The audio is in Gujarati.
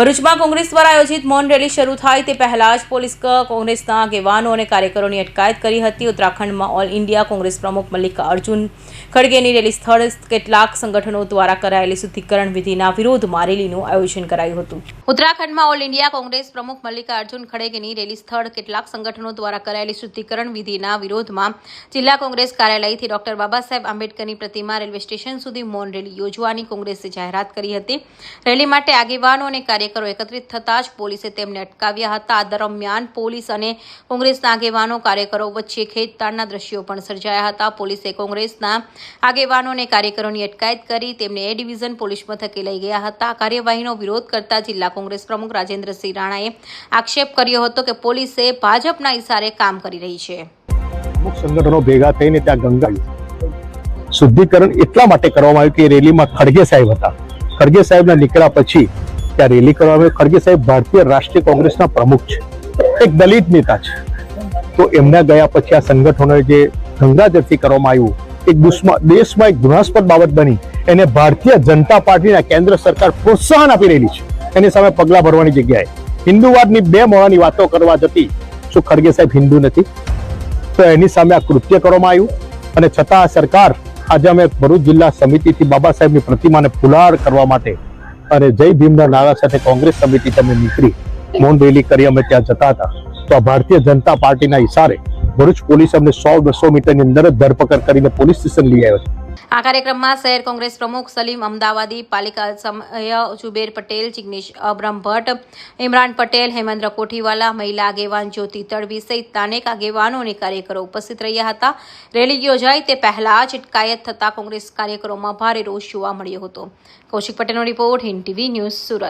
ભરૂચમાં કોંગ્રેસ દ્વારા આયોજિત મૌન રેલી શરૂ થાય તે પહેલા જ પોલીસ કોંગ્રેસના આગેવાનો અને કાર્યકરોની અટકાયત કરી હતી। ઉત્તરાખંડમાં ઓલ ઇન્ડિયા કોંગ્રેસ પ્રમુખ મલ્લિકાર્જુન ખડગેની રેલી સ્થળે કેટલાક સંગઠનો દ્વારા કરાયેલી શુદ્ધિકરણ વિધિના વિરોધમાં રેલીનું આયોજન કરાયું હતું। ઉત્તરાખંડમાં ઓલ ઇન્ડિયા કોંગ્રેસ પ્રમુખ મલ્લિકાર્જુન ખડગેની રેલી સ્થળ કેટલાક સંગઠનો દ્વારા કરાયેલી શુદ્ધિકરણ વિધિના વિરોધમાં જિલ્લા કોંગ્રેસ કાર્યાલયથી ડોક્ટર બાબાસાહેબ આંબેડકરની પ્રતિમા રેલવે સ્ટેશન સુધી મૌન રેલી યોજવાની કોંગ્રેસે જાહેરાત કરી હતી। રેલી માટે આગેવાનો અને કાર્યકરો એકત્રિત થતાં જ પોલીસે તેમને અટકાવ્યા હતા। આ દરમિયાન પોલીસ અને કોંગ્રેસના આગેવાનો કાર્યકરો વચ્ચે ખેંચતાણના દ્રશ્યો પણ સર્જાયા હતા। પોલીસે કોંગ્રેસના આગેવાનો અને કાર્યકરોની અટકાયત કરી તેમને એ ડિવિઝન પોલીસ મથકે લઈ ગયા હતા। કાર્યવાહીનો વિરોધ કરતા જિલ્લા કોંગ્રેસ પ્રમુખ રાજેન્દ્રસિંહ રાણાએ આક્ષેપ કર્યો હતો કે પોલીસે ભાજપના ઇશારે કામ કરી રહી છે। અમુક સંગઠનો ભેગા થઈને ત્યાં ગંગાયું શુદ્ધિકરણ એટલા માટે કરવામાં આવ્યું કે રેલીમાં ખડગે સાહેબ હતા। ખડગે સાહેબના નીકળ્યા પછી ત્યાં રેલી કરવામાં આવી। ખડગે સાહેબ ભારતીય રાષ્ટ્રીય કોંગ્રેસના પ્રમુખ છે, એક દલિત નેતા છે, તો એમના ગયા પછી આ સંગઠનોએ જે ગંગાજળથી કરવામાં આવ્યું એક દેશમાં એક ગુનાસ્પદ બાબત બની, એને ભારતીય જનતા પાર્ટીના કેન્દ્ર સરકાર પ્રોત્સાહન આપી રહેલી છે। એની સામે પગલા ભરવાની જગ્યાએ હિન્દુવાદની બે મોળાની વાતો કરવા જતી શું ખડગે સાહેબ હિન્દુ નથી? તો એની સામે આ કૃત્ય કરવામાં આવ્યું અને છતાં આ સરકાર આજે અમે ભરૂચ જિલ્લા સમિતિથી બાબા સાહેબની પ્રતિમાને ફુલાર કરવા માટે અને જય ભીમના નારા સાથે કોંગ્રેસ સમિતિ તમે નીકળી મૌન રેલી કરી અમે ત્યાં જતા હતા, તો આ ભારતીય જનતા પાર્ટીના ઇશારે ભરૂચ પોલીસ અમને 100-200 મીટરની અંદર જ ધરપકડ કરીને પોલીસ સ્ટેશન લઈ આવ્યો છે। આ કાર્યક્રમમાં શહેર કોંગ્રેસ પ્રમુખ સલીમ અમદાવાદી, પાલિકા સમય જુબેર પટેલ, જિગ્નેશ અબ્રમ ભટ્ટ, ઇમરાન પટેલ, હેમેન્દ્ર કોઠીવાલા, મહિલા આગેવાન જ્યોતિ તડવી સહિત અનેક આગેવાનો અને કાર્યકરો ઉપસ્થિત રહ્યા હતા। રેલી યોજાઈ તે પહેલા જ અટકાયત થતા કોંગ્રેસ કાર્યકરોમાં ભારે રોષ જોવા મળ્યો હતો। કૌશિક પટેલનો report, Hind TV news, Surat.